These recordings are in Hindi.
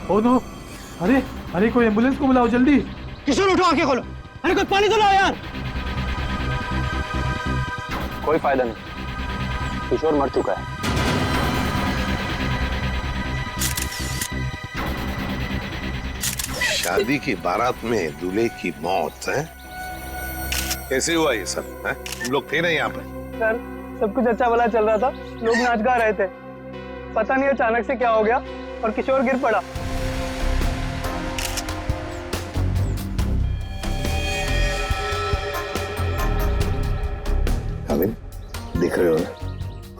ओ नो, अरे अरे कोई एम्बुलेंस को बुलाओ जल्दी। किशोर उठो, आंखें खोलो। अरे कोई पानी तो लाओ यार। कोई फायदा नहीं, किशोर मर चुका है। शादी की बारात में दूल्हे की मौत है? कैसे हुआ ये सब? तुम लोग थे ना यहाँ पे? सर सब कुछ अच्छा भला चल रहा था, लोग नाच गा रहे थे, पता नहीं अचानक से क्या हो गया और किशोर गिर पड़ा। अभी दिख रहे हो ना,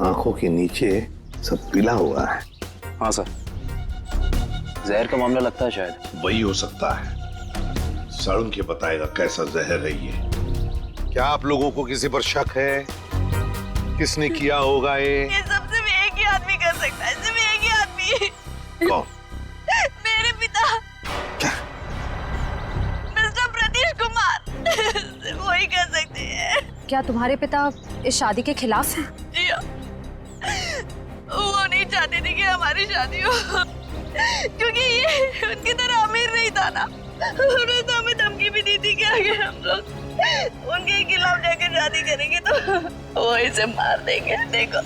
आंखों के नीचे सब पीला हुआ है। हाँ सर, जहर का मामला लगता है शायद। वही हो सकता है, सड़न के बताएगा कैसा जहर है ये। क्या आप लोगों को किसी पर शक है? किसने किया होगा ये सब सिर्फ एक ही आदमी कर सकता है, सिर्फ एक ही आदमी। कौन? मेरे पिता। क्या? मिस्टर प्रतीश कुमार। सिर्फ वही कर सकते हैं। क्या तुम्हारे पिता इस शादी के खिलाफ हैं? जी हाँ। वो नहीं चाहते थे कि हमारी शादी हो, क्योंकि ये उनकी तरह अमीर नहीं था ना। उन्होंने तो हमें धमकी भी दी थी कि अगर हम लोग उनके खिलाफ जाकर शादी करेंगे तो वो इसे मार देंगे। देखो,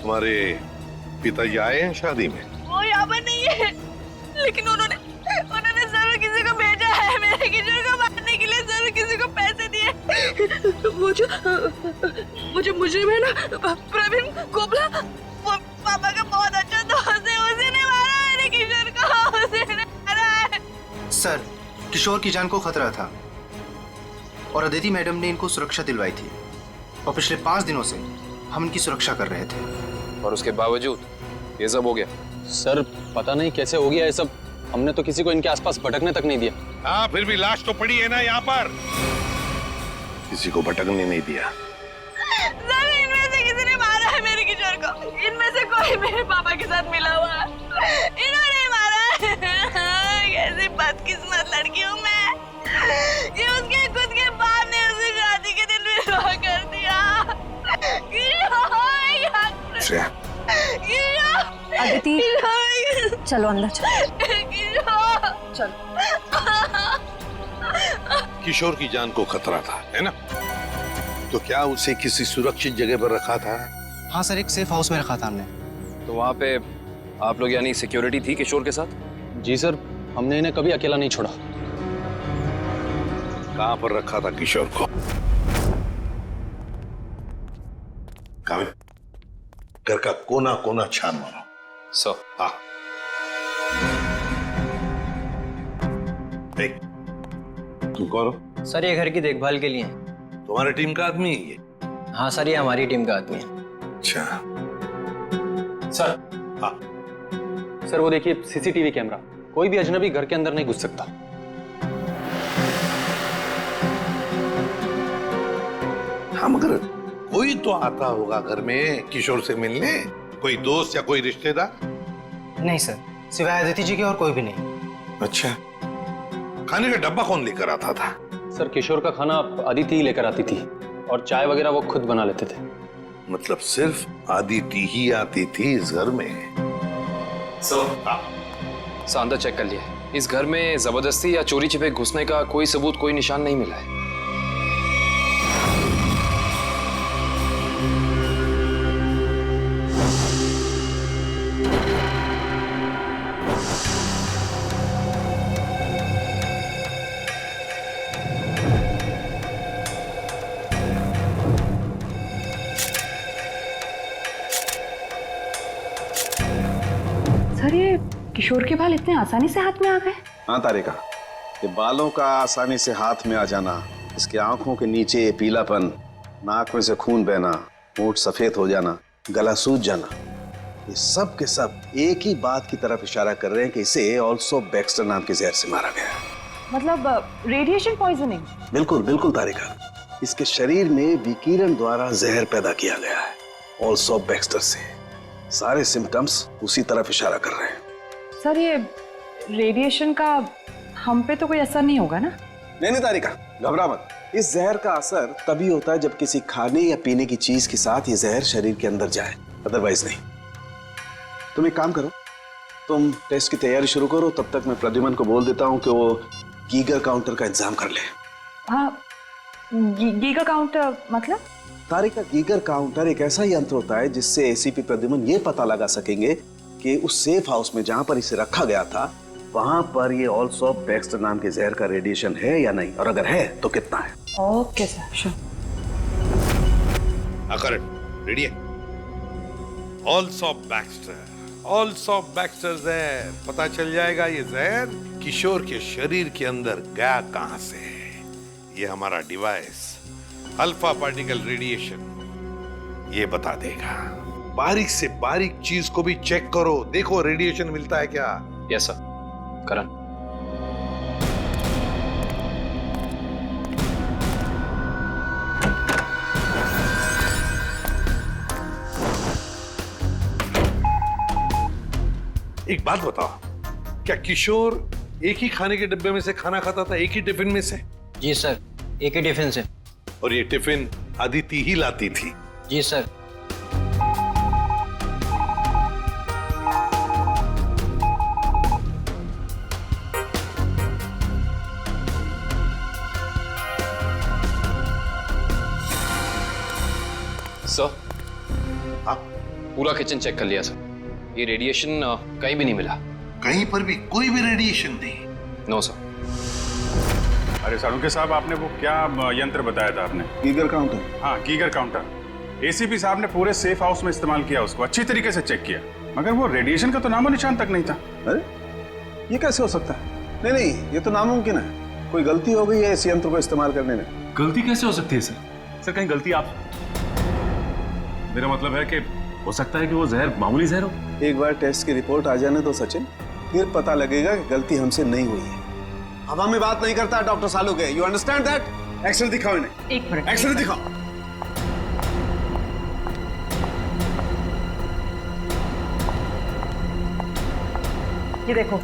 तुम्हारे पिताजी आए हैं शादी में? वो यहाँ पर नहीं है, लेकिन उन्होंने जरूर किसी को भेजा है मेरे किशोर को मारने के लिए। जरूर किसी को पैसे दिए। वो जो मुजरिम है ना, प्रवीण कोबला, वो पापा का बहुत अच्छा दोस्त है। उसी ने मारा मेरे किशोर को, उसी ने मारा है। सर, किशोर की जान को खतरा था और अदिति मैडम ने इनको सुरक्षा दिलवाई थी और पिछले 5 दिनों से हम इनकी सुरक्षा कर रहे थे, और उसके बावजूद ये सब हो गया। सर पता नहीं कैसे हो गया ये सब, हमने तो किसी को इनके आसपास भटकने तक नहीं दिया। हाँ, फिर भी लाश तो पड़ी है ना यहाँ पर, किसी को भटकने नहीं दिया। सर इनमें से किसी ने मारा है मेरे किशोर को। इनमें से कोई मेरे पापा के साथ मिला हुआ है, इन्होंने मारा है। कैसी बदकिस्मत लड़की हूँ मैं, ये उसके खुद के बाप ने उसे शादी के दिन विधवा कर दिया। अदिति, चलो अंदर चलो। किशोर की जान को खतरा था, है ना? तो क्या उसे किसी सुरक्षित जगह पर रखा था? हाँ सर, एक सेफ हाउस में रखा था हमने। तो वहाँ पे आप लोग यानी सिक्योरिटी थी किशोर के साथ? जी सर, हमने इन्हें कभी अकेला नहीं छोड़ा। कहाँ पर रखा था किशोर को? कामिल, घर का कोना कोना छान मारो। सर। हाँ, देख, तुम कौन हो? सर ये घर की देखभाल के लिए। तुम्हारी टीम का आदमी है ये? हाँ सर, ये हमारी टीम का आदमी है। अच्छा। सर। हाँ। सर वो देखिए सीसीटीवी कैमरा, कोई भी अजनबी घर के अंदर नहीं घुस सकता। हाँ, मगर कोई तो आता होगा घर में किशोर से मिलने, कोई दोस्त या कोई रिश्तेदार? नहीं सर, सिवाय अदिति जी के और कोई भी नहीं। अच्छा, खाने का डब्बा कौन लेकर आता था? सर किशोर का खाना अदिति ही लेकर आती थी और चाय वगैरह वो खुद बना लेते थे। मतलब सिर्फ अदिति ही आती थी इस घर में? सर अंदर चेक कर लिया, इस घर में जबरदस्ती या चोरी छिपे घुसने का कोई सबूत, कोई निशान नहीं मिला है। सर ये किशोर के बाल इतने आसानी से हाथ में आ गए? हाँ तारिका, ये बालों का आसानी से हाथ में आ जाना, इसके आंखों के नीचे ये पीलापन, नाक में से खून बहना, होंठ सफेद हो जाना, गला सूज जाना, ये सब के सब एक ही बात की तरफ इशारा कर रहे हैं कि इसे ऑल्सो बैक्स्टर नाम के जहर से मारा गया। मतलब रेडिएशन पॉइजनिंग? बिल्कुल बिल्कुल तारिका, इसके शरीर में विकिरण द्वारा जहर पैदा किया गया है, ऑल्सो बैक्स्टर से। सारे सिम्टम्स उसी तरफ इशारा कर रहे हैं। सर ये रेडिएशन का हम पे तो कोई असर नहीं होगा ना? नहीं तारिका, घबरा मत। इस जहर का असर तभी होता है जब किसी खाने या पीने की चीज के साथ ये जहर शरीर के अंदर जाए, अदरवाइज नहीं। तुम एक काम करो, तुम टेस्ट की तैयारी शुरू करो, तब तक मैं प्रद्युमन को बोल देता हूँ कि वो गीगर काउंटर का इंतजाम कर ले। हाँ, गीगा काउंटर मतलब? तारिका, गीगर काउंटर एक ऐसा यंत्र होता है जिससे एसीपी प्रद्युमन ये पता लगा सकेंगे कि उस सेफ हाउस में जहां पर इसे रखा गया था वहां पर ये ऑलसॉप बैक्स्टर नाम के जहर का रेडिएशन है या नहीं, और अगर है तो कितना है। Okay sir, sure. रेडी है? ऑलसॉप बैक्स्टर जहर, पता चल जाएगा ये जहर किशोर के शरीर के अंदर गया कहां से है। ये हमारा डिवाइस अल्फा पार्टिकल रेडिएशन ये बता देगा। बारीक से बारीक चीज को भी चेक करो, देखो रेडिएशन मिलता है क्या। Yes sir. करण, एक बात बताओ, क्या किशोर एक ही खाने के डिब्बे में से खाना खाता था, एक ही टिफिन में से? जी सर, एक ही टिफिन से। और ये टिफिन अदिति ही लाती थी? जी सर। सर, हाँ? पूरा किचन चेक कर लिया सर, ये रेडिएशन कहीं भी नहीं मिला। कहीं पर भी कोई भी रेडिएशन नहीं? No sir. अरे सालुंके साहब, आपने वो क्या यंत्र बताया था आपने? Geiger counter. हाँ, गीगर काउंटर। एसीपी साहब ने पूरे सेफ हाउस में इस्तेमाल किया, उसको अच्छी तरीके से चेक किया, मगर वो रेडिएशन का तो नामो निशान तक नहीं था। अरे ये कैसे हो सकता है? नहीं, ये तो नामुमकिन है। कोई गलती हो गई है इस यंत्र को इस्तेमाल करने में। गलती कैसे हो सकती है सर? सर कहीं गलती आप, मेरा मतलब है कि हो सकता है कि वो जहर मामूली जहर हो। एक बार टेस्ट की रिपोर्ट आ जाने दो सचिन, फिर पता लगेगा कि गलती हमसे नहीं हुई है। हवा में बात नहीं करता doctor Saluke, you understand that? X ray दिखाओ इन्हें। एक मिनट, एक्सरे दिखाओ। ये देखो,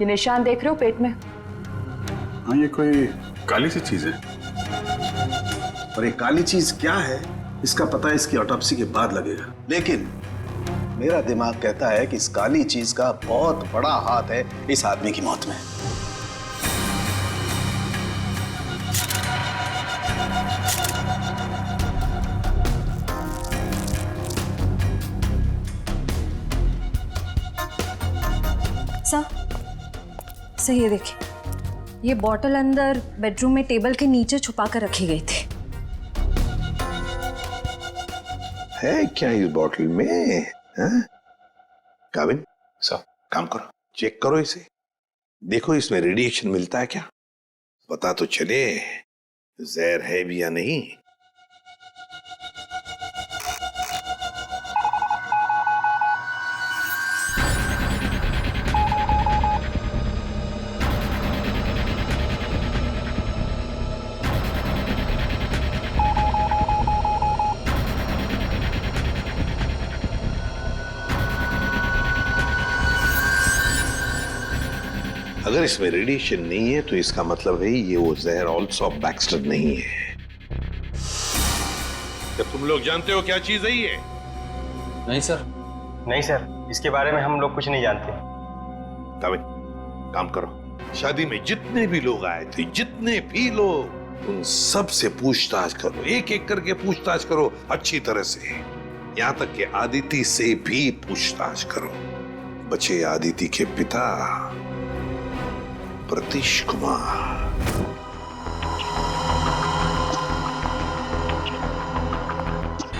ये निशान देख रहे हो पेट में? हाँ, ये कोई काली सी चीज है। और ये काली चीज क्या है इसका पता इसकी ऑटोप्सी के बाद लगेगा, लेकिन मेरा दिमाग कहता है कि इस काली चीज का बहुत बड़ा हाथ है इस आदमी की मौत में। सर ये देखिए, ये बॉटल अंदर बेडरूम में टेबल के नीचे छुपा कर रखी गई थी। है क्या इस बॉटल में? काविन, सर, काम करो, चेक करो इसे, देखो इसमें रेडिएशन मिलता है क्या, पता तो चले जहर है भी या नहीं। अगर इसमें रेडिएशन नहीं है तो इसका मतलब है ये वो जहर ऑलसॉप बैक्स्टर नहीं है। क्या तुम लोग जानते हो क्या चीज है ये? नहीं सर। नहीं सर, इसके बारे में हम लोग कुछ नहीं जानते। काविन, काम करो, शादी में जितने भी लोग आए थे, जितने भी लोग, उन सब से पूछताछ करो, एक एक करके पूछताछ करो अच्छी तरह से, यहां तक कि आदिति से भी पूछताछ करो। बचे आदिति के पिता प्रतीश कुमार।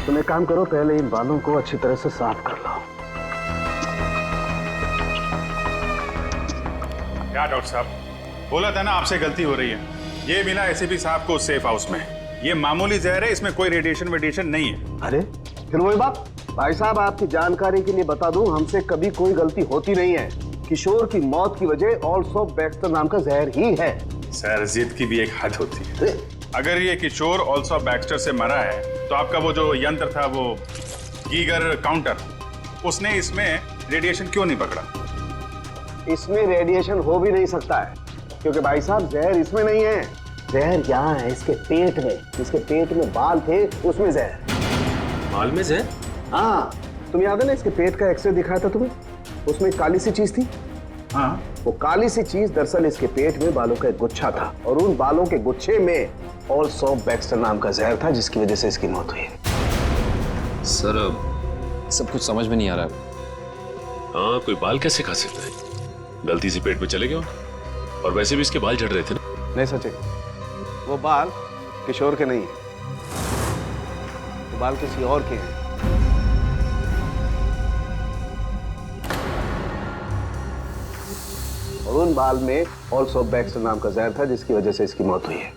तुम एक काम करो, पहले इन बालों को अच्छी तरह से साफ कर लो। क्या डॉक्टर साहब, बोला था ना आपसे गलती हो रही है। ये मिला एसीपी साहब को सेफ हाउस में, ये मामूली जहर है, इसमें कोई रेडिएशन नहीं है। अरे फिर वही बात। भाई साहब, आपकी जानकारी के लिए बता दूं, हमसे कभी कोई गलती होती नहीं है। किशोर की मौत की वजह ऑलसॉप बैक्स्टर नाम का जहर ही है। सर, जिद की भी एक हद होती है। अगर ये किशोर ऑलसॉप बैक्स्टर से मरा है तो आपका वो जो यंत्र था, वो गीगर काउंटर, उसने इसमें रेडिएशन क्यों नहीं पकड़ा? इसमें रेडिएशन हो भी नहीं सकता है, क्योंकि भाई साहब जहर इसमें नहीं है। जहर यहाँ है इसके पेट में। इसके पेट में बाल थे, उसमें जहर। बाल में जहर? हाँ, तुम्हें याद है ना इसके पेट का एक्सरे दिखाया था तुम्हें? उसमें एक काली सी चीज थी। हाँ, वो काली सी चीज दरअसल इसके पेट में बालों का एक गुच्छा था और उन बालों के गुच्छे में ऑल्सो बैक्स्टर नाम का जहर था जिसकी वजह से इसकी मौत हुई। सर सब कुछ समझ में नहीं आ रहा। हाँ, कोई बाल कैसे खा सकता है? गलती से पेट में चले गए और वैसे भी इसके बाल झड़ रहे थे ना। नहीं सचिन, वो बाल किशोर के नहीं है, वो बाल किसी और के हैं। और उन बाल में ऑल्सो बैक्स्टर नाम का जहर था जिसकी वजह से इसकी मौत हुई है।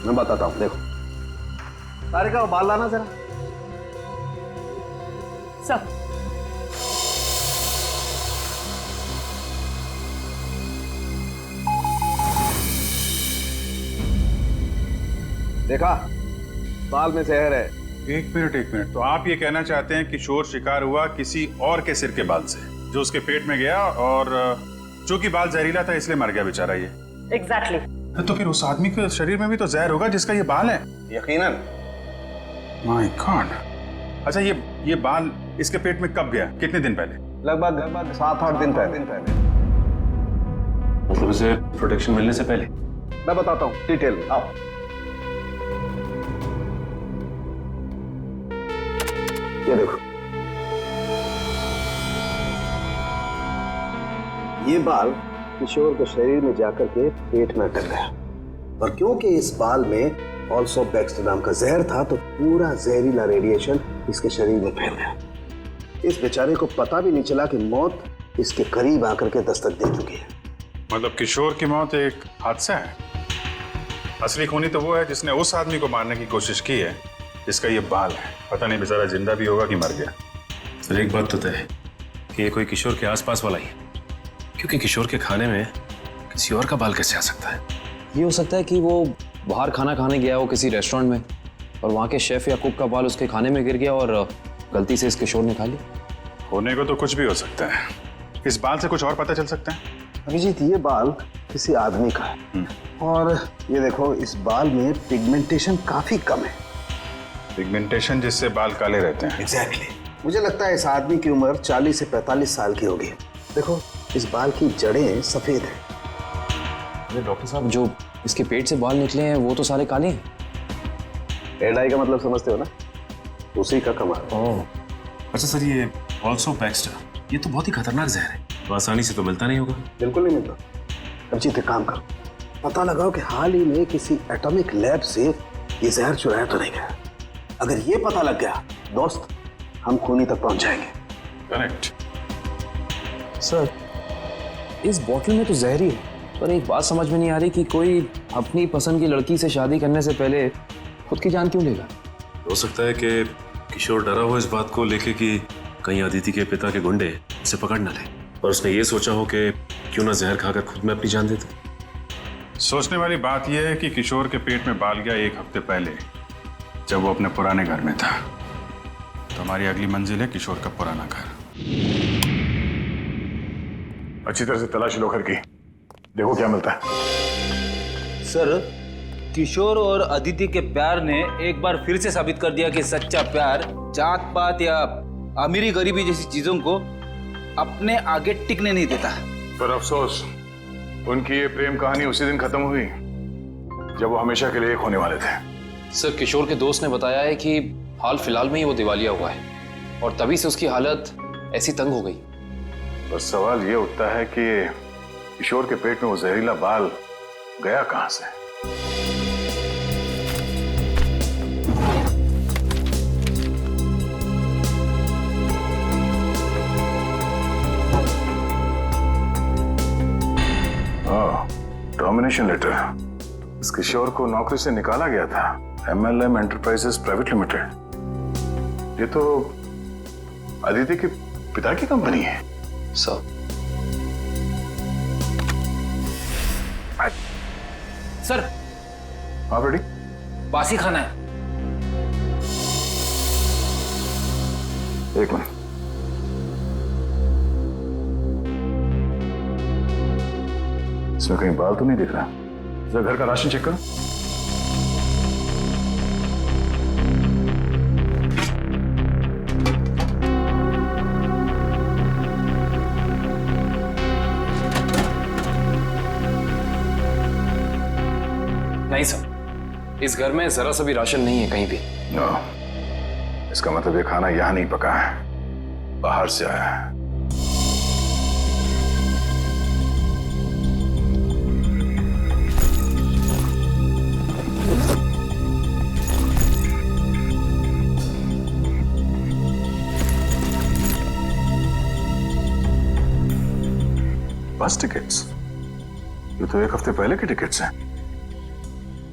मैं बताता हूं, देखो तारिका, वो बाल लाना जरा। सर, देखा, बाल में जहर है। एक मिनट। तो आप ये कहना चाहते हैं किशोर शिकार हुआ किसी और के सिर के बाल से, जो उसके पेट में गया और चूंकि बाल जहरीला था इसलिए मर गया बेचारा ये। एग्जैक्टली। तो फिर उस आदमी के शरीर में भी तो जहर होगा जिसका ये बाल है। यकीनन। My God. अच्छा, ये बाल इसके पेट में कब गया? कितने दिन पहले? लगभग 7-8 दिन पहले। मतलब उसे प्रोटेक्शन मिलने से पहले? मैं बताता हूँ डिटेल में, आओ। ये देखो, ये बाल किशोर के शरीर में जाकर के पेट में अटक गया और क्योंकि इस बाल में ऑल्सो बैक्स्टर नाम का जहर था तो पूरा जहरीला रेडिएशन इसके शरीर में फैल गया। इस बेचारे को पता भी नहीं चला कि मौत इसके करीब आकर के दस्तक दे चुकी है। मतलब किशोर की मौत एक हादसा है। असली खूनी तो वो है जिसने उस आदमी को मारने की कोशिश की है जिसका ये बाल है। पता नहीं बेचारा जिंदा भी होगा कि मर गया। सर, एक बात तो तय है कि ये कोई किशोर के आसपास वाला ही है, क्योंकि किशोर के खाने में किसी और का बाल कैसे आ सकता है? ये हो सकता है कि वो बाहर खाना खाने गया हो किसी रेस्टोरेंट में और वहाँ के शेफ या कुक का बाल उसके खाने में गिर गया और गलती से इस किशोर ने खा लिया। होने को तो कुछ भी हो सकता है। इस बाल से कुछ और पता चल सकता है? अभिजीत, ये बाल किसी आदमी का है और ये देखो, इस बाल में पिगमेंटेशन काफी कम है। पिगमेंटेशन जिससे बाल काले रहते हैं। एग्जैक्टली। मुझे लगता है इस आदमी की उम्र 40 से 45 साल की होगी। देखो, इस बाल की जड़ें सफेद हैं। अरे डॉक्टर साहब, जो इसके पेट से बाल निकले हैं वो तो सारे काले हैं। रेड आई का मतलब समझते हो ना? उसी का कमाल। ओह, अच्छा सर, ये ऑल्सो बैक्स्टर ये तो बहुत ही खतरनाक जहर है, तो आसानी से तो मिलता नहीं होगा। बिल्कुल नहीं मिलता। अभिजीत, एक काम करो, पता लगाओ कि हाल ही में किसी एटॉमिक लैब से ये जहर चुराया तो नहीं गया। अगर ये पता लग गया दोस्त, हम खूनी तक पहुंच जाएंगे। करेक्ट। सर, इस बॉटल में तो जहर ही है, पर एक बात समझ में नहीं आ रही कि कोई अपनी पसंद की लड़की से शादी करने से पहले खुद की जान क्यों लेगा? हो सकता है कि किशोर डरा हो इस बात को लेके कि कहीं अदिति के पिता के गुंडे उसे पकड़ न ले, और उसने ये सोचा हो कि क्यों ना जहर खाकर खुद में अपनी जान देते। सोचने वाली बात यह है कि किशोर के पेट में बाल गया 1 हफ्ते पहले, जब वो अपने पुराने घर में था। तो हमारी अगली मंजिल है किशोर का पुराना घर। अच्छी तरह से तलाशी लो घर की, देखो क्या मिलता है। सर, किशोर और अदिति के प्यार ने एक बार फिर से साबित कर दिया कि सच्चा प्यार जात पात या अमीरी गरीबी जैसी चीजों को अपने आगे टिकने नहीं देता। पर अफसोस, उनकी ये प्रेम कहानी उसी दिन खत्म हुई जब वो हमेशा के लिए एक होने वाले थे। सर, किशोर के दोस्त ने बताया है कि हाल फिलहाल में ही वो दिवालिया हुआ है और तभी से उसकी हालत ऐसी तंग हो गई। बस सवाल ये उठता है कि किशोर के पेट में वो जहरीला बाल गया कहां से? Termination letter. इस किशोर को नौकरी से निकाला गया था MLM एंटरप्राइजेस प्राइवेट लिमिटेड। ये तो अदिति के पिता की कंपनी है। सर, सर, हाँ रेडी? बासी खाना है। एक मिनट। इसमें कहीं बाल तो नहीं दिख रहा। जरा घर का राशन चेक करो। नहीं सर, इस घर में जरा सा भी राशन नहीं है कहीं भी। इसका मतलब ये खाना यहाँ नहीं पका है, बाहर से आया है। बस टिकट्स? ये तो एक हफ्ते पहले के टिकट्स हैं।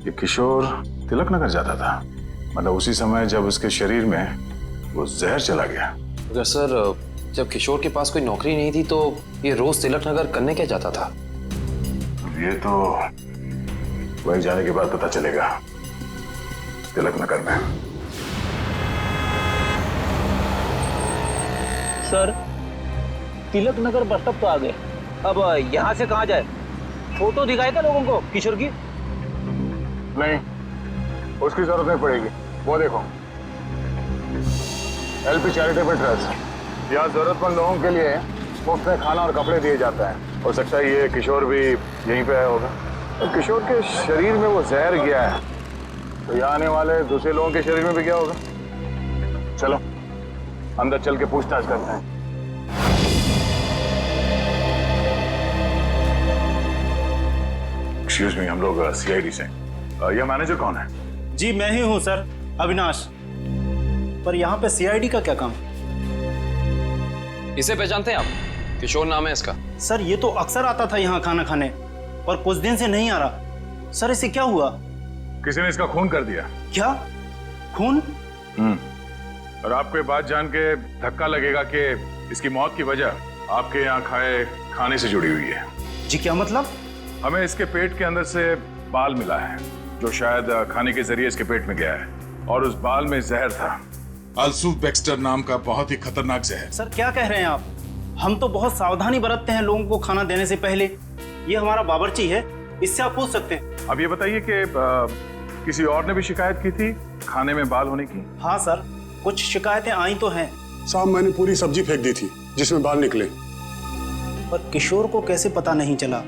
ये किशोर तिलक नगर जाता था, मतलब उसी समय जब उसके शरीर में वो जहर चला गया। अगर सर जब किशोर के पास कोई नौकरी नहीं थी तो ये रोज तिलक नगर करने क्या जाता था? ये तो वहीं जाने के बाद पता चलेगा, तिलक नगर में। Sir, Tilak Nagar bus stop तो आ गए, अब यहाँ से कहाँ जाए? फोटो दिखाएगा लोगों को किशोर की? नहीं, उसकी जरूरत नहीं पड़ेगी। वो देखो, एलपी चैरिटेबल ट्रस्ट, यहाँ जरूरतमंद लोगों के लिए मुफ्त में खाना और कपड़े दिए जाता है। हो सकता है ये किशोर भी यहीं पे आया होगा। तो किशोर के शरीर में वो जहर गया है, तो यहाँ आने वाले दूसरे लोगों के शरीर में भी गया होगा। चलो अंदर चल के पूछताछ करते हैं। एक्सक्यूज मी, हम लोग सीआईडी से। यह मैनेजर कौन है? जी मैं ही हूँ सर, अविनाश। पर यहाँ पे सीआईडी का क्या काम? इसे पहचानते हैं आप? किशोर नाम है इसका। सर ये तो अक्सर आता था यहाँ खाना खाने, पर कुछ दिन से नहीं आ रहा। सर इसे क्या हुआ? किसी ने इसका खून कर दिया। क्या? खून? और आपको ये बात जान के धक्का लगेगा कि इसकी मौत की वजह आपके यहाँ खाए खाने से जुड़ी हुई है। जी क्या मतलब? हमें इसके पेट के अंदर से बाल मिला है, जो शायद खाने के जरिए इसके पेट में गया है, और उस बाल में जहर था, अल्सूफ बैक्स्टर नाम का बहुत ही खतरनाक जहर। सर क्या कह रहे हैं आप? हम तो बहुत सावधानी बरतते हैं लोगों को खाना देने से पहले। ये हमारा बावर्ची है, इससे आप पूछ सकते हैं। अब ये बताइए कि किसी और ने भी शिकायत की थी खाने में बाल होने की? हाँ सर, कुछ शिकायतें आई तो हैं। साहब मैंने पूरी सब्जी फेंक दी थी जिसमें बाल निकले। पर किशोर को कैसे पता नहीं चला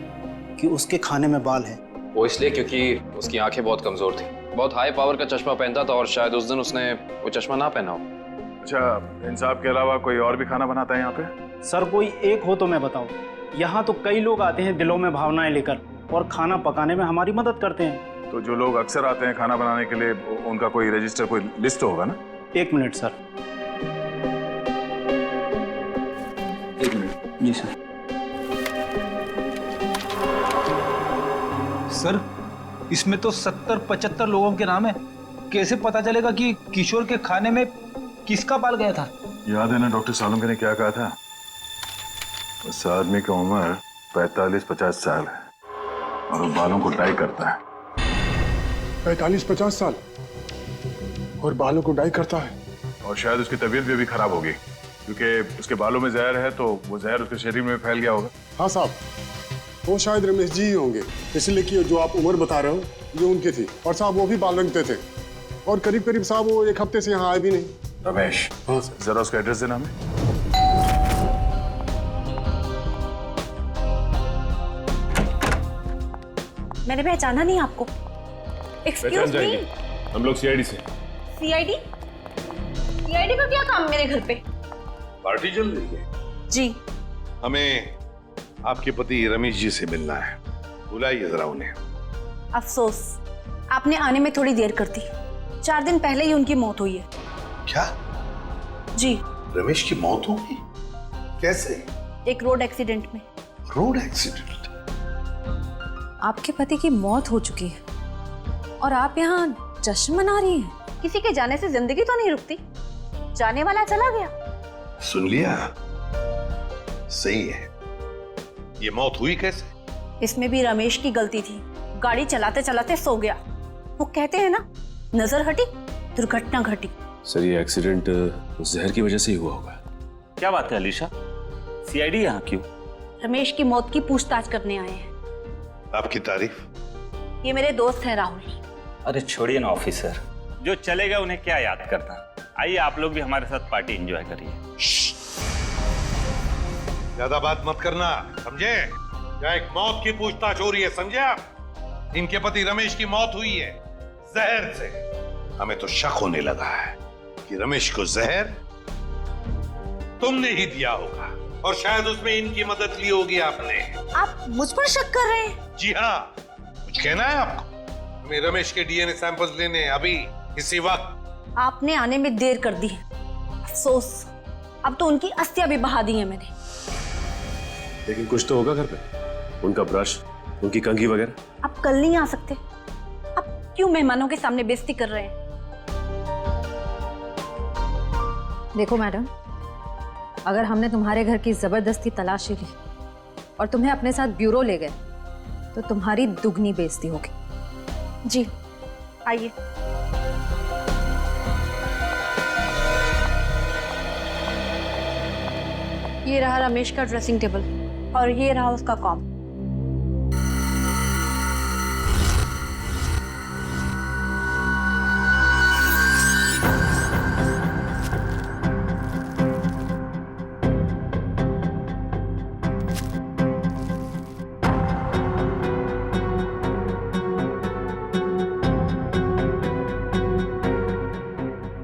कि उसके खाने में बाल है? वो इसलिए क्योंकि उसकी आंखें बहुत कमजोर थी, बहुत हाई पावर का चश्मा पहनता था, और शायद उस दिन उसने वो चश्मा ना पहना हो। अच्छा, इन साहब के अलावा कोई और भी खाना बनाता है यहाँ पे? सर कोई एक हो तो मैं बताऊं। यहाँ तो कई लोग आते हैं दिलों में भावनाएं लेकर, और खाना पकाने में हमारी मदद करते हैं। तो जो लोग अक्सर आते हैं खाना बनाने के लिए, उनका कोई रजिस्टर, कोई लिस्ट होगा ना? एक मिनट सर। एक मिनट। जी सर। सर इसमें तो 70-75 लोगों के नाम है, कैसे पता चलेगा कि किशोर के खाने में किसका बाल गया था? याद है ना डॉक्टर सालुंके ने क्या कहा था? उस आदमी की उम्र 45-50 साल है, और वो बालों को डाई करता है। 45-50 साल और बालों को डाई करता है? और शायद उसकी तबीयत भी अभी खराब होगी, क्योंकि उसके बालों में जहर है, तो वो जहर उसके शरीर में फैल गया होगा। हाँ साहब, वो शायद रमेश जी ही होंगे, इसलिए कि जो आप उम्र बता रहे हो जो उनकी थी। और साहब वो भी बाल रंगते थे, और करीब करीब साहब वो एक हफ्ते से यहाँ आए भी नहीं। रमेश? हाँ सर। जरा उसका एड्रेस देना हमें। मैंने पहचाना नहीं आपको। एक्सक्यूज मी, हम लोग सीआईडी से। सीआईडी? सीआईडी का क्या काम मेरे घर पे? पार्टी चल रही है जी। हमें आपके पति रमेश जी से मिलना है, बुलाइए जरा उन्हें। अफसोस, आपने आने में थोड़ी देर कर दी। 4 दिन पहले ही उनकी मौत हुई है। क्या? जी। रमेश की मौत हो गई? कैसे? एक रोड एक्सीडेंट में। Road accident? आपके पति की मौत हो चुकी है और आप यहाँ जश्न मना रही हैं। किसी के जाने से जिंदगी तो नहीं रुकती, जाने वाला चला गया। सुन लिया? सही है। ये मौत हुई कैसे? इसमें भी रमेश की गलती थी, गाड़ी चलाते चलाते सो गया। वो कहते हैं ना, नजर हटी दुर्घटना घटी। सर ये एक्सीडेंट जहर की वजह से ही हुआ होगा। क्या बात है अलीशा, सीआईडी यहाँ क्यों? रमेश की मौत की पूछताछ करने आए हैं। आपकी तारीफ? ये मेरे दोस्त हैं राहुल। अरे छोड़िए ना ऑफिसर, जो चले गए उन्हें क्या याद करना। आइए आप लोग भी हमारे साथ पार्टी एंजॉय करिए। ज्यादा बात मत करना, समझे? यहाँ एक मौत की पूछताछ हो रही है, समझे आप? इनके पति रमेश की मौत हुई है जहर से। हमें तो शक होने लगा है कि रमेश को जहर तुमने ही दिया होगा और शायद उसमें इनकी मदद ली होगी आपने। आप मुझ पर शक कर रहे हैं? जी हाँ, कुछ कहना है आपको? हमें रमेश के डीएनए सैंपल्स लेने हैं अभी इसी वक्त। आपने आने में देर कर दी। अफसोस, अब तो उनकी अस्थियां भी बहा दी हैं मैंने। लेकिन कुछ तो होगा घर पे, उनका ब्रश, उनकी कंघी वगैरह। आप कल नहीं आ सकते? आप क्यों मेहमानों के सामने बेइज्जती कर रहे हैं? देखो मैडम, अगर हमने तुम्हारे घर की जबरदस्ती तलाशी ली और तुम्हें अपने साथ ब्यूरो ले गए तो तुम्हारी दुगनी बेइज्जती होगी। जी आइए। ये रहा रमेश का ड्रेसिंग टेबल और ये रहा उसका कॉम।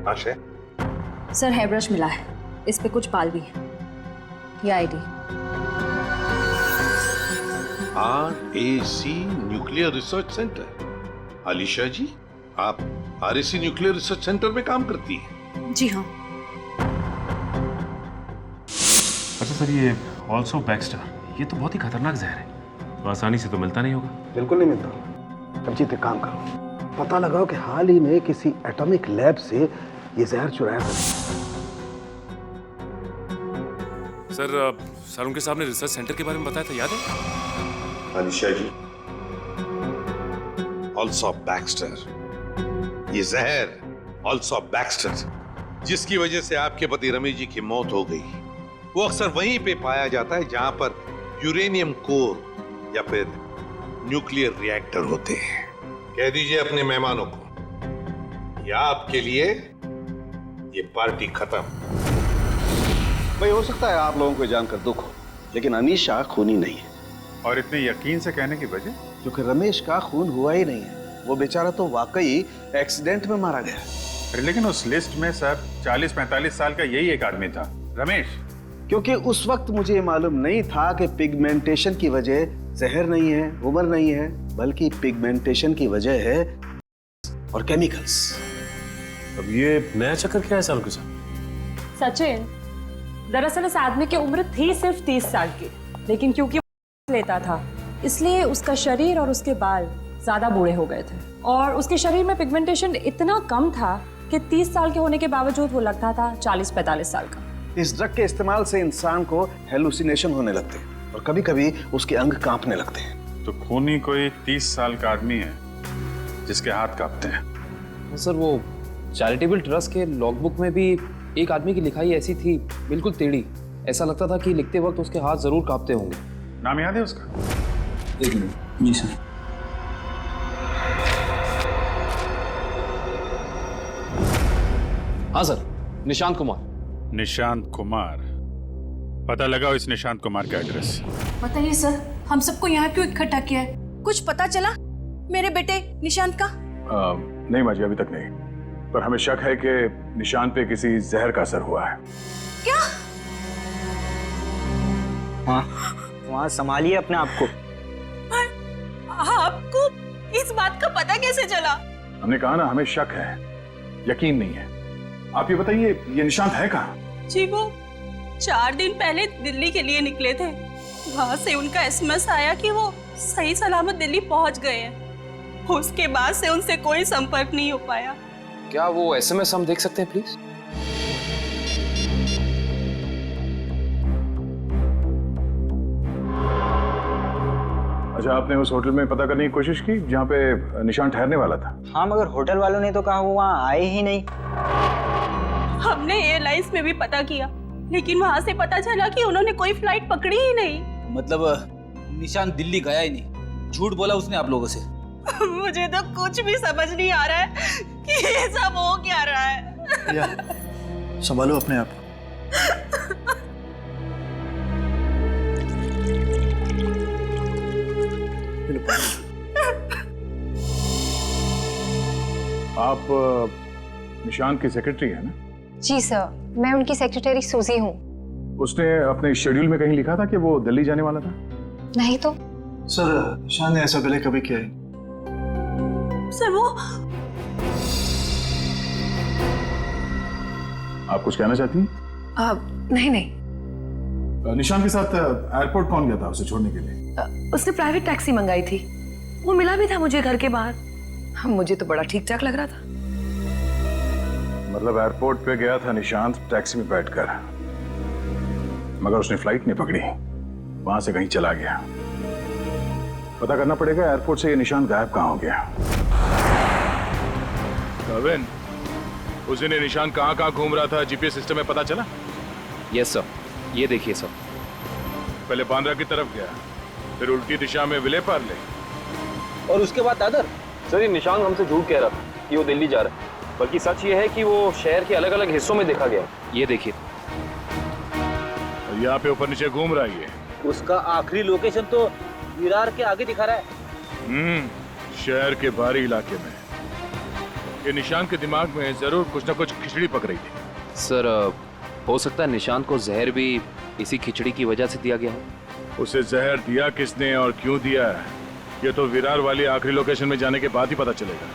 आशय, सर हेयर ब्रश मिला है, इस पे कुछ बाल भी है। ये ID. RAC nuclear research centre. Alisha ji, आप RAC न्यूक्लियर रिसर्च सेंटर में काम करती हैं? जी हाँ। अच्छा सर, ये ऑल्सो बैक्स्टर, ये तो बहुत ही खतरनाक जहर है, तो आसानी से तो मिलता नहीं होगा। बिल्कुल नहीं मिलता। अभिजीत, एक काम करो, पता लगाओ कि हाल ही में किसी एटॉमिक लैब से ये जहर चुराया था। सर उनके सामने रिसर्च सेंटर के बारे में बताया था, याद है? अनिशा जी, ऑल्सो बैक्स्टर, ये जहर ऑल्सो बैक्स्टर जिसकी वजह से आपके पति रमेश जी की मौत हो गई, वो अक्सर वहीं पे पाया जाता है जहां पर यूरेनियम कोर या फिर न्यूक्लियर रिएक्टर होते हैं। कह दीजिए अपने मेहमानों को, या आपके लिए ये पार्टी खत्म। भाई, हो सकता है आप लोगों को जानकर दुख हो, लेकिन अनीशा खूनी नहीं है। और इतने यकीन से कहने की वजह? क्योंकि रमेश का खून हुआ ही नहीं है, वो बेचारा तो वाकई एक्सीडेंट में मारा गया। अरे लेकिन उस लिस्ट में सर 40-45 साल का यही एक आदमी था, रमेश। क्योंकि उस वक्त मुझे मालूम नहीं था कि पिगमेंटेशन की वजह जहर नहीं है, उम्र नहीं है, बल्कि पिगमेंटेशन की वजह है और केमिकल्स। अब ये नया चक्कर क्या है साल के साथ? सचिन, दरअसल उस आदमी की उम्र थी सिर्फ 30 साल की, लेकिन क्योंकि लेता था इसलिए उसका शरीर और उसके बाल ज्यादा बूढ़े हो गए थे और उसके शरीर में पिगमेंटेशन इतना कम था कि 30 साल के होने के बावजूद वो लगता था 40-45 साल का। इस ड्रग के इस्तेमाल से इंसान को हेलुसिनेशन होने लगते हैं और कभी-कभी उसके अंग कांपने लगते हैं। तो खूनी कोई 30 साल का आदमी है जिसके हाथ कांपते हैं। सर, वो चैरिटेबल ट्रस्ट के लॉगबुक में भी एक आदमी की लिखाई ऐसी थी, बिल्कुल टेढ़ी। ऐसा लगता था कि लिखते वक्त उसके हाथ जरूर कांपते होंगे। नाम याद है उसका? एक मिनट। जी सर। हाँ सर, निशांत कुमार। निशांत कुमार, पता लगाओ इस निशांत कुमार का एड्रेस। बताइए सर, हम सबको यहाँ क्यों इकट्ठा किया है? कुछ पता चला मेरे बेटे निशांत का? नहीं माजी, अभी तक नहीं, पर हमें शक है कि निशांत पे किसी जहर का असर हुआ है। क्या? वहाँ संभालिए अपने आप को। आपको इस बात का पता कैसे चला? हमने कहा ना, हमें शक है, यकीन नहीं है। आप ये बताइए, ये निशांत है कहाँ? जी, वो 4 दिन पहले दिल्ली के लिए निकले थे। वहाँ से उनका एसएमएस आया कि वो सही सलामत दिल्ली पहुँच गए हैं। उसके बाद से उनसे कोई संपर्क नहीं हो पाया। क्या वो एसएमएस हम देख सकते हैं प्लीज? अच्छा, आपने उस होटल में पता करने की कोशिश की जहाँ पे निशांत ठहरने वाला था? हाँ, मगर होटल वालों ने तो कहा वो वहाँ आए ही नहीं। हमने एयरलाइंस में भी पता किया, लेकिन वहाँ से पता चला कि उन्होंने कोई फ्लाइट पकड़ी ही नहीं। मतलब निशांत दिल्ली गया ही नहीं, झूठ बोला उसने आप लोगों से? मुझे तो कुछ भी समझ नहीं आ रहा है कि ये सब हो क्या रहा है। संभालो अपने आप। आप निशान की सेक्रेटरी है ना? जी सर, मैं उनकी सेक्रेटरी सूजी हूँ। उसने अपने शेड्यूल में कहीं लिखा था कि वो दिल्ली जाने वाला था? नहीं तो। सर निशान ने ऐसा पहले कभी किया है? सर वो आप कुछ कहना चाहती हैं? नहीं नहीं, निशान के साथ एयरपोर्ट कौन गया था उसे छोड़ने के लिए? उसने प्राइवेट टैक्सी मंगाई थी, वो मिला भी था मुझे घर के बाहर। मुझे तो बड़ा ठीक ठाक लग रहा था। मतलब एयरपोर्ट पे गया था निशांत टैक्सी में बैठकर, मगर उसने फ्लाइट नहीं पकड़ी, वहां से कहीं चला गया। पता करना पड़ेगा एयरपोर्ट से ये निशांत गायब कहाँ हो गया। कविन, उस दिन निशान कहाँ घूम रहा था जीपीएस सिस्टम में पता चला? यस सर, ये देखिए सर। पहले बांद्रा की तरफ गया, फिर उल्टी दिशा में विले पार्ले, और उसके बाद दादर। सर ये निशान हमसे झूठ कह रहा था कि वो दिल्ली जा रहा है, बल्कि सच ये है कि वो शहर के अलग अलग हिस्सों में देखा गया। ये देखिए, यहाँ पे ऊपर नीचे घूम रहा है ये। उसका आखिरी लोकेशन तो विरार के आगे दिखा रहा है। शहर के बाहरी इलाके में। ये निशान के दिमाग में जरूर कुछ ना कुछ खिचड़ी पक रही थी। सर हो सकता है निशांत को जहर भी इसी खिचड़ी की वजह से दिया गया हो। उसे जहर दिया किसने और क्यों दिया है, ये तो विरार वाली आखिरी लोकेशन में जाने के बाद ही पता चलेगा।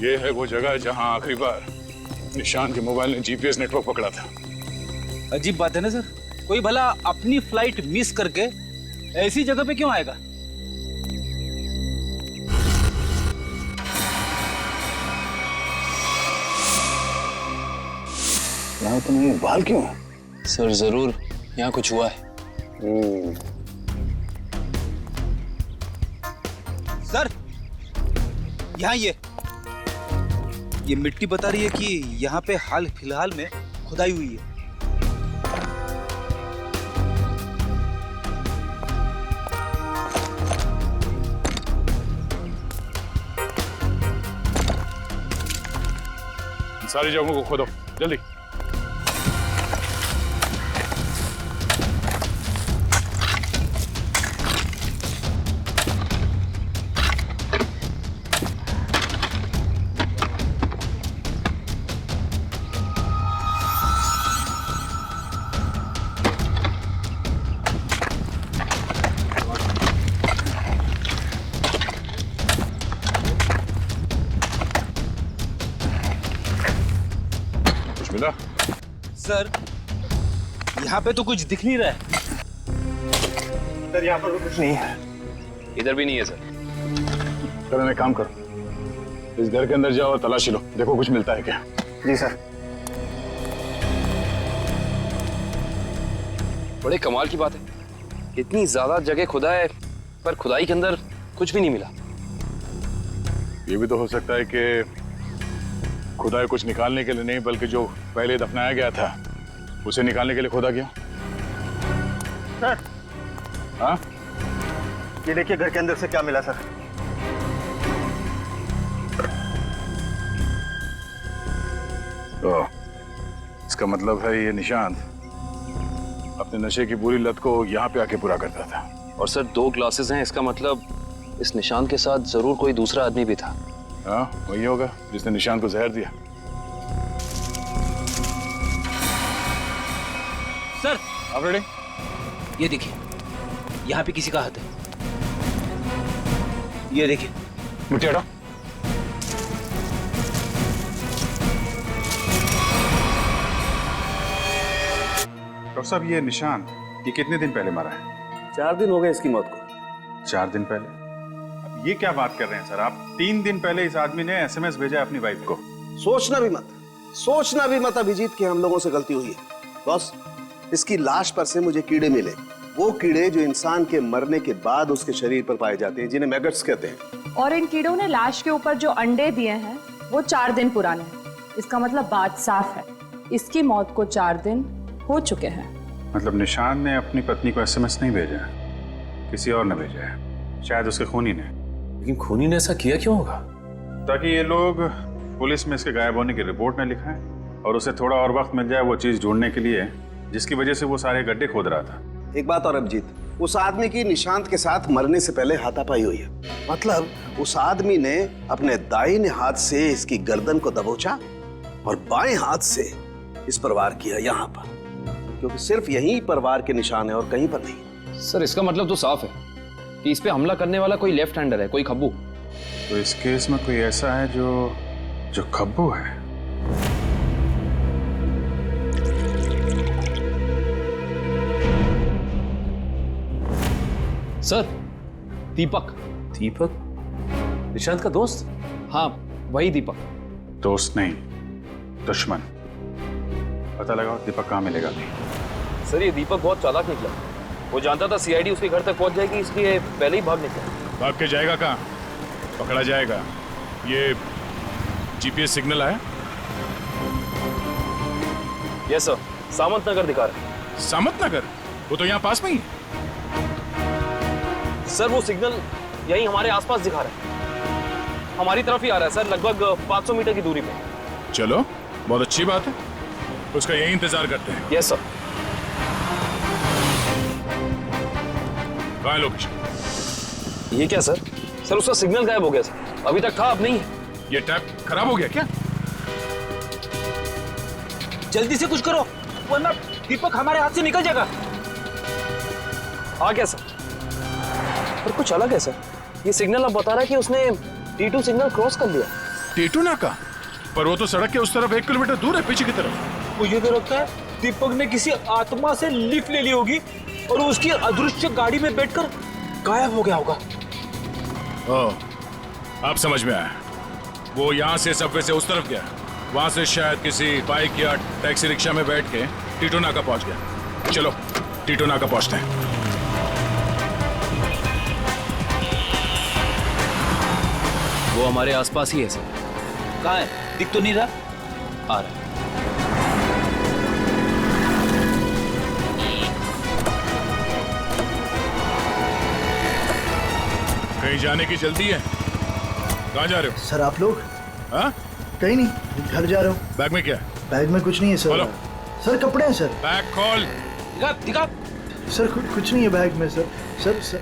ये है वो जगह जहां आखिरी बार निशान के मोबाइल ने जीपीएस नेटवर्क पकड़ा था। अजीब बात है ना सर, कोई भला अपनी फ्लाइट मिस करके ऐसी जगह पे क्यों आएगा? यहाँ तो नहीं, बाल क्यों? सर जरूर यहाँ कुछ हुआ है। सर यहाँ ये मिट्टी बता रही है कि यहाँ पे हाल फिलहाल में खुदाई हुई है। सारी जगहों को खोदो जल्दी। मिला? सर यहाँ पे तो कुछ दिख नहीं रहा है। सर यहाँ पर कुछ नहीं है। इधर भी नहीं है सर। चलो एक काम करो, इस घर के अंदर जाओ और तलाशी लो, देखो कुछ मिलता है क्या। जी सर। बड़े कमाल की बात है, इतनी ज्यादा जगह खुदा है पर खुदाई के अंदर कुछ भी नहीं मिला। ये भी तो हो सकता है कि खुदाई कुछ निकालने के लिए नहीं, बल्कि जो पहले दफनाया गया था उसे निकालने के लिए खोदा गया। सर, हाँ ये देखिए घर के अंदर से क्या मिला सर। तो इसका मतलब है ये निशांत अपने नशे की बुरी लत को यहाँ पे आके पूरा करता था। और सर 2 ग्लासेस हैं, इसका मतलब इस निशान के साथ जरूर कोई दूसरा आदमी भी था। हाँ वही होगा जिसने निशान को जहर दिया। सर आप रेडी? ये देखिए, यहाँ पे किसी का हाथ है। ये देखिए, मिट्टी हटाओ। डॉक्टर साहब ये निशान ये कितने दिन पहले मरा है? 4 दिन हो गए इसकी मौत को। 4 दिन पहले? अब ये क्या बात कर रहे हैं सर आप? 3 दिन पहले इस आदमी ने एसएमएस भेजा है अपनी वाइफ को। सोचना भी मत अभिजीत कि हम लोगों से गलती हुई है। बॉस, इसकी लाश पर से मुझे कीड़े मिले, वो कीड़े जो इंसान के मरने के बाद उसके शरीर पर पाए जाते हैं, जिन्हें मैगट्स कहते हैं। और इन कीड़ों ने लाश के ऊपर जो अंडे दिए हैं वो 4 दिन पुराने हैं। इसका मतलब बात साफ है, इसकी मौत को 4 दिन हो चुके हैं। मतलब निशान ने अपनी पत्नी को एसएमएस नहीं भेजा, किसी और ने भेजा है? शायद उसके खूनी ने। लेकिन खूनी ने ऐसा किया क्यों होगा? ताकि ये लोग पुलिस में इसके गायब होने की रिपोर्ट न लिखाएं और उसे थोड़ा और वक्त मिल जाए वो चीज ढूंढने के लिए जिसकी वजह से वो सारे गड्ढे खोद रहा था। एक बात और अभिजीत, उस आदमी की निशांत के साथ मरने से पहले हाथापाई हुई है। मतलब उस आदमी ने अपने दाहिने हाथ से इसकी गर्दन को दबोचा और बाएं हाथ से इस पर वार किया यहाँ पर, क्योंकि सिर्फ यहीं पर वार के निशान है और कहीं पर नहीं। सर इसका मतलब तो साफ है कि इस पे हमला करने वाला कोई लेफ्ट हैंडर है, कोई खब्बू। तो इस केस में कोई ऐसा है जो खब्बू है। सर दीपक। दीपक? निशांत का दोस्त? हाँ वही दीपक। दोस्त नहीं, दुश्मन। पता लगाओ दीपक कहाँ मिलेगा। सर ये दीपक बहुत चालाक निकला। वो जानता था सीआईडी उसके घर तक पहुंच जाएगी, इसलिए पहले ही भाग निकला। भाग के जाएगा कहाँ? पकड़ा जाएगा। ये जीपीएस सिग्नल आया? यस सर, सामंत नगर दिखा रहा है। सामंत नगर? वो तो यहाँ पास में ही है। सर वो सिग्नल यही हमारे आसपास दिखा रहा है, हमारी तरफ ही आ रहा है सर, लगभग 500 मीटर की दूरी पे। चलो बहुत अच्छी बात है, उसका यही इंतजार करते हैं। Yes sir. कहाँ है लोकेशन? ये क्या सर? सर उसका सिग्नल गायब हो गया सर, अभी तक था अब नहीं है। ये टैप खराब हो गया क्या? जल्दी से कुछ करो वरना दीपक हमारे हाथ से निकल जाएगा। आ गया सर, पर कुछ अलग है सर। ये सिग्नल अब बता रहा है कि उसने T2 सिग्नल क्रॉस कर लिया। T2 नाका? पर वो तो सड़क के उस तरफ 1 किलोमीटर दूर है, पीछे की तरफ। मुझे तो लगता है दीपक ने किसी आत्मा से लिफ्ट ले ली होगी और उसकी अदृश्य गाड़ी में बैठकर गायब हो गया होगा। ओह, अब समझ में आया। वो यहाँ से सबवे से उस तरफ गया, वहां से शायद किसी बाइक या टैक्सी रिक्शा में बैठ के T2 नाका पहुंच गया। चलो T2 नाका पहुंचते हैं। वो हमारे आसपास ही है सर। कहाँ है? दिख तो नहीं रहा। आ रहा है। कहीं जाने की जल्दी है? कहाँ जा रहे हो? सर आप लोग? हाँ? कहीं नहीं, घर जा रहा हूँ। बैग में क्या? बैग में कुछ नहीं है सर। खोलो। सर कपड़े हैं सर। बैग खोल। दिखा। सर कुछ नहीं है बैग में सर। सर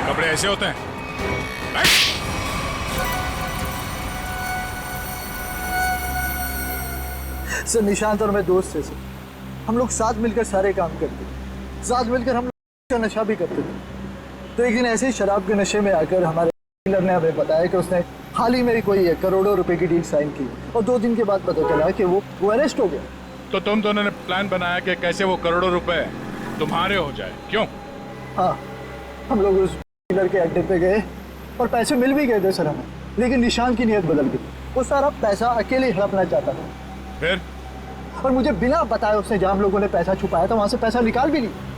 कपड़े ऐसे होते हैं? सर निशांत और मैं दोस्त थे सर, हम लोग साथ मिलकर सारे काम करते थे, साथ मिलकर हम लोग नशा भी करते थे। तो एक दिन ऐसे ही शराब के नशे में आकर हमारे डीलर ने हमें बताया कि उसने हाल ही में कोई करोड़ों रुपए की डील साइन की और 2 दिन के बाद पता चला कि वो अरेस्ट हो गया। तो तुम दोनों ने प्लान बनाया कि कैसे वो करोड़ों रुपए तुम्हारे हो जाए, क्यों? हाँ, हम लोग उस डीलर के अड्डे पे गए और पैसे मिल भी गए थे सर हमें, लेकिन निशांत की नीयत बदल गई। वो सारा पैसा अकेले हड़पना चाहता था। फिर? और मुझे बिना बताए उसने जहाँ हम लोगों ने पैसा छुपाया था वहाँ से पैसा निकाल भी लिया।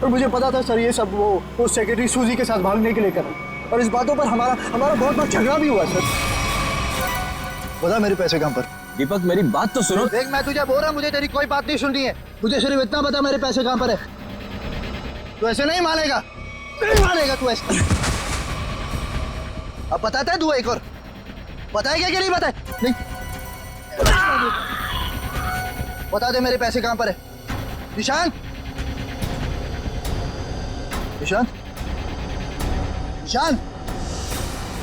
और मुझे पता था सर ये सब वो सेक्रेटरी सूजी के साथ भागने के लिए कर रहा। और इस बातों पर हमारा बहुत बार झगड़ा भी हुआ सर। बता मेरे पैसे कहाँ पर? दीपक मेरी बात तो सुनो। देख मैं तुझे बोल रहा हूँ, मुझे तेरी कोई बात नहीं सुननी है, मुझे सिर्फ इतना बता मेरे पैसे कहाँ पर है। तू ऐसे नहीं मानेगा, नहीं मानेगा तू ऐसे। अब बताता है तू एक और, बताएगा कि नहीं बताए? नहीं बता दे मेरे पैसे कहाँ पर है। निशांत, निशांत, निशांत।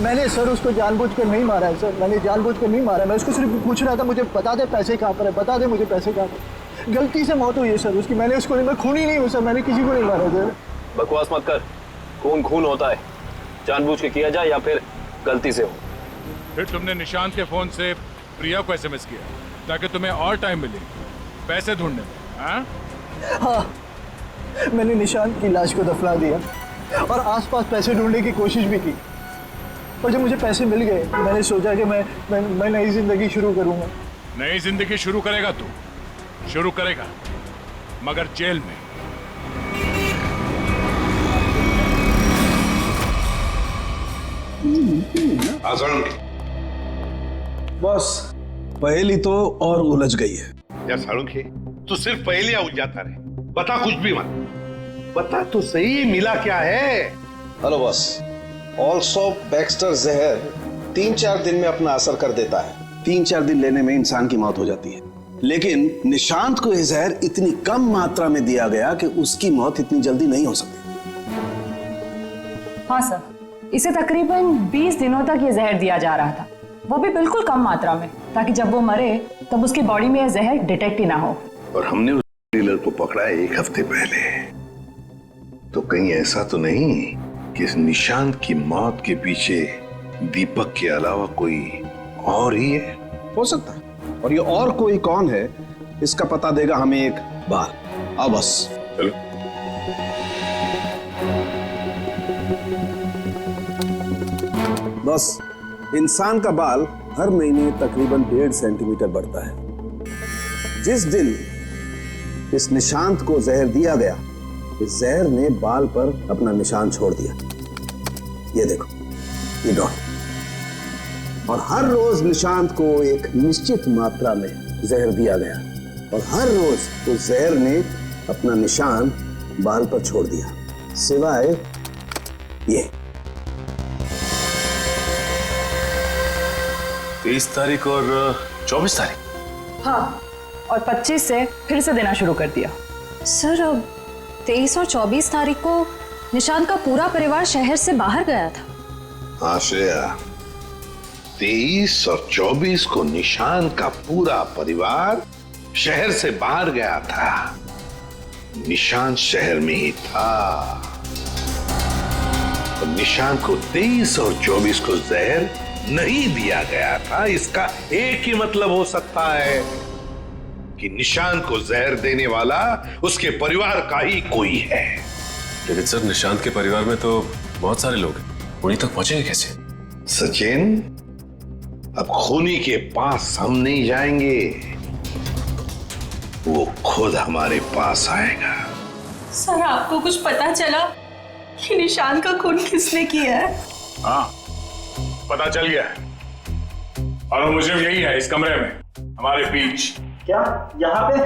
मैंने सर उसको जानबूझकर नहीं मारा है सर, मैंने जानबूझकर नहीं मारा है। मैं उसको सिर्फ पूछ रहा था मुझे बता दे पैसे कहाँ पर है, बता दे मुझे पैसे कहाँ पर। गलती से मौत हुई है सर उसकी, मैंने उसको नहीं, मैं खूनी नहीं हूँ सर, मैंने किसी को नहीं मारा सर। बकवास मत कर, खून होता है, जानबूझ के किया जाए या फिर गलती से हो। फिर तुमने निशांत के फोन से प्रिया को SMS किया ताकि तुम्हें और टाइम मिले पैसे ढूंढने में? हाँ, मैंने निशांत की लाश को दफना दिया और आसपास पैसे ढूंढने की कोशिश भी की। और जब मुझे पैसे मिल गए मैंने सोचा कि मैं नई जिंदगी शुरू करूंगा। नई जिंदगी शुरू करेगा तू? शुरू करेगा, मगर जेल में। बस पहेली तो और उलझ गई है। यार सालुंखे, तू सिर्फ पहेलियां उलझाता रहे, बता कुछ भी मत। बता तो सही, मिला क्या है? हेलो बॉस, ऑल्सो बैक्स्टर जहर 3-4 दिन में अपना असर कर देता है। 3-4 दिन लेने में इंसान की मौत हो जाती है, लेकिन निशांत को यह जहर इतनी कम मात्रा में दिया गया कि उसकी मौत इतनी जल्दी नहीं हो सकती। हाँ सर, इसे तकरीबन 20 दिनों तक ये जहर दिया जा रहा था, वो भी बिल्कुल कम मात्रा में, ताकि जब वो मरे तब उसकी बॉडी में यह जहर डिटेक्ट ही ना हो। और हमने उस डीलर को पकड़ा है 1 हफ्ते पहले, तो कहीं ऐसा तो नहीं कि इस निशांत की मौत के पीछे दीपक के अलावा कोई और ही है? हो सकता है, और ये और कोई कौन है इसका पता देगा हमें एक बार। आओ बस। चलो। बस, इंसान का बाल हर महीने तकरीबन 1.5 सेंटीमीटर बढ़ता है। जिस दिन इस निशांत को जहर दिया गया, इस जहर ने बाल पर अपना निशान छोड़ दिया। ये देखो, ये डॉट। और हर रोज निशांत को एक निश्चित मात्रा में जहर दिया गया, और हर रोज उस जहर ने अपना निशान बाल पर छोड़ दिया, सिवाय ये 23 तारीख और 24 तारीख। हाँ, और 25 से फिर से देना शुरू कर दिया। सर, अब 23 और 24 तारीख को निशांत का पूरा परिवार शहर से बाहर गया था। हाँ श्रेया, 23 और 24 को निशांत का पूरा परिवार शहर से बाहर गया था। निशांत शहर में ही था, और निशांत को 23 और 24 को जहर नहीं दिया गया था। इसका एक ही मतलब हो सकता है कि निशांत को जहर देने वाला उसके परिवार का ही कोई है। लेकिन सर, निशांत के परिवार में तो बहुत सारे लोग हैं, उन्हीं तक पहुंचेंगे कैसे? सचिन, अब खूनी के पास हम नहीं जाएंगे, वो खुद हमारे पास आएगा। सर, आपको कुछ पता चला कि निशांत का खून किसने किया है? हाँ, पता चल गया है, और मुझे यही है इस कमरे में, हमारे बीच। क्या यहाँ पे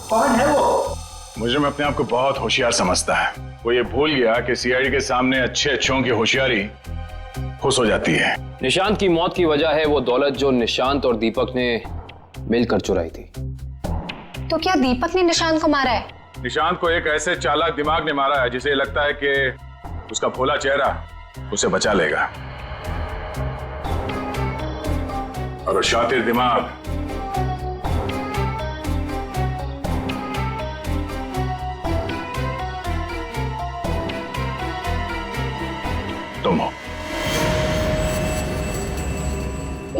कौन है वो? मुझे में अपने आप को बहुत होशियार समझता है। वो ये भूल गया कि सीआईडी के सामने अच्छे अच्छों की होशियारी खुश हो जाती है। निशांत की मौत की वजह है वो दौलत जो निशांत और दीपक ने मिलकर चुराई थी। तो क्या दीपक ने निशांत को मारा है? निशांत को एक ऐसे चालाक दिमाग ने मारा है जिसे लगता है कि उसका भोला चेहरा उसे बचा लेगा, और वो शातिर दिमाग तुम हो।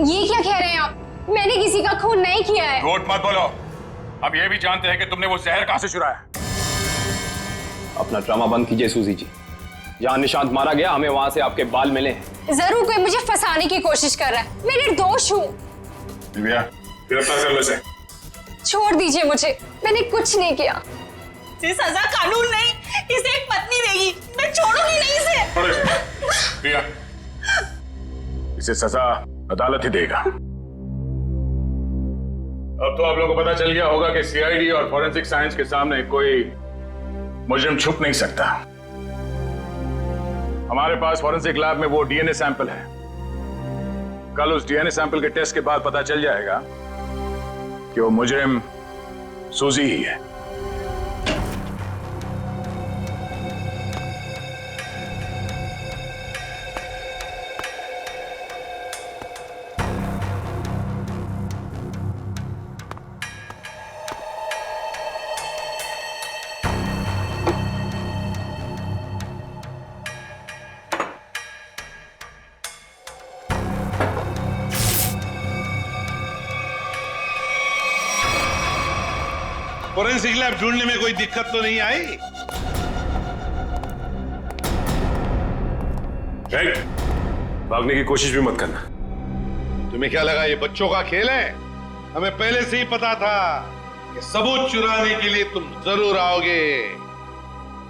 ये क्या कह रहे हैं आप? मैंने किसी का खून नहीं किया है। झूठ मत बोलो, हम ये भी जानते हैं कि तुमने वो जहर कहां से चुराया। अपना ड्रामा बंद कीजिए सूजी जी। जहां निशांत मारा गया, हमें वहां से आपके बाल मिले हैं। जरूर कोई मुझे फंसाने की कोशिश कर रहा है। मैं निर्दोष हूँ। दिव्या, गिरफ्तार कर लो इसे। छोड़ दीजिए मुझे, मैंने कुछ नहीं किया। इसे सजा कानून नहीं, इसे एक पत्नी देगी। मैं छोड़ूंगी नहीं इसे। दिव्या, इसे सजा अदालत ही देगा। अब तो आप लोगों को पता चल गया होगा कि सीआईडी और फॉरेंसिक साइंस के सामने कोई मुजरिम छुप नहीं सकता। हमारे पास फॉरेंसिक लैब में वो डीएनए सैंपल है। कल उस डीएनए सैंपल के टेस्ट के बाद पता चल जाएगा कि वो मुजरिम सूजी ही है। फोरेंसिक लैब ढूंढने में कोई दिक्कत तो नहीं आई? भागने की कोशिश भी मत करना। तुम्हें क्या लगा ये बच्चों का खेल है? हमें पहले से ही पता था कि सबूत चुराने के लिए तुम जरूर आओगे,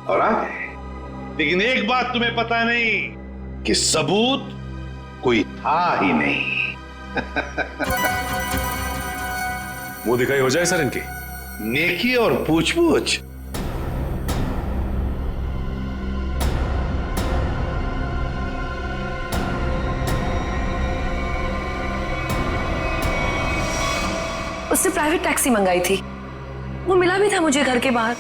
और आ गए। लेकिन एक बात तुम्हें पता नहीं कि सबूत कोई था ही नहीं। मुंह दिखाई हो जाए सर इनकी। नेकी और पूछ-पूछ। उसने प्राइवेट टैक्सी मंगाई थी, वो मिला भी था मुझे घर के बाहर।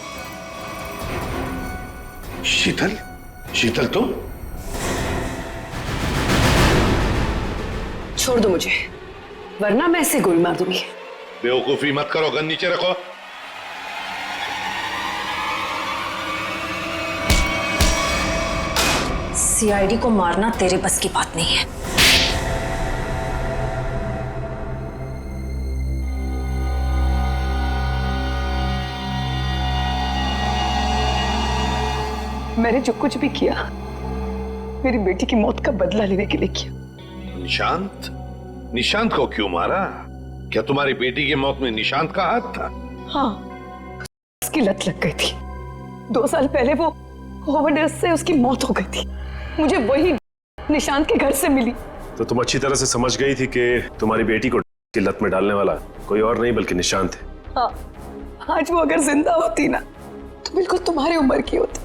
शीतल, शीतल तुम? छोड़ दो मुझे, वरना मैं इसे गोली मार दूंगी। बेवकूफी मत करो, गन नीचे रखो। सीआईडी को मारना तेरे बस की बात नहीं है। मैंने जो कुछ भी किया मेरी बेटी की मौत का बदला लेने के लिए किया। निशांत, निशांत को क्यों मारा? क्या तुम्हारी बेटी की मौत में निशांत का हाथ था? हाँ, उसकी लत लग गई थी। 2 साल पहले वो ओवरडोज से उसकी मौत हो गई थी। मुझे वही निशांत के घर से मिली। तो तुम अच्छी तरह से समझ गई थी कि तुम्हारी बेटी को की लत में डालने वाला कोई और नहीं बल्कि निशांत है। हाँ, आज वो अगर जिंदा होती ना तो बिल्कुल तुम्हारी उम्र की होती,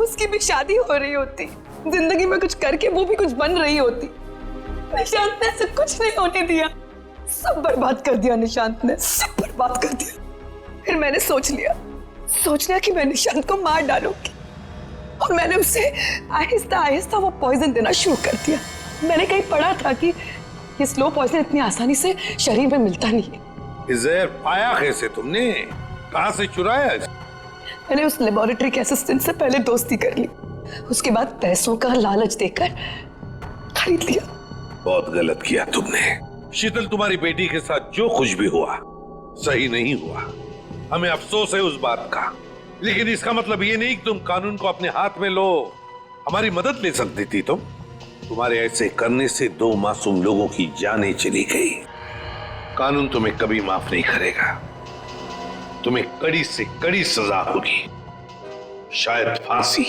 उसकी भी शादी हो रही होती, जिंदगी में कुछ करके वो भी कुछ बन रही होती। निशांत ने ऐसे कुछ नहीं होने दिया, सब बर्बाद कर दिया निशांत ने, सब बर्बाद कर दिया। फिर मैंने सोच लिया कि मैं निशांत को मार डालूंगी और मैंने उसे आहिस्ता आहिस्ता वो पॉइजन देना शुरू कर दिया। मैंने कहीं पढ़ा था कि ये स्लो पॉइजन इतनी आसानी से शरीर में मिलता नहीं है। जहर पाया कैसे तुमने? कहां से चुराया? मैंने उस लेबोरेटरी के असिस्टेंट से पहले दोस्ती कर ली, उसके बाद पैसों का लालच देकर खरीद लिया। बहुत गलत किया तुमने शीतल। तुम्हारी बेटी के साथ जो कुछ भी हुआ सही नहीं हुआ, हमें अफसोस है उस बात का, लेकिन इसका मतलब ये नहीं कि तुम कानून को अपने हाथ में लो। हमारी मदद ले सकती थी तुम। तुम्हारे ऐसे करने से 2 मासूम लोगों की जानें चली गई। कानून तुम्हें कभी माफ नहीं करेगा, तुम्हें कड़ी से कड़ी सजा होगी, शायद फांसी।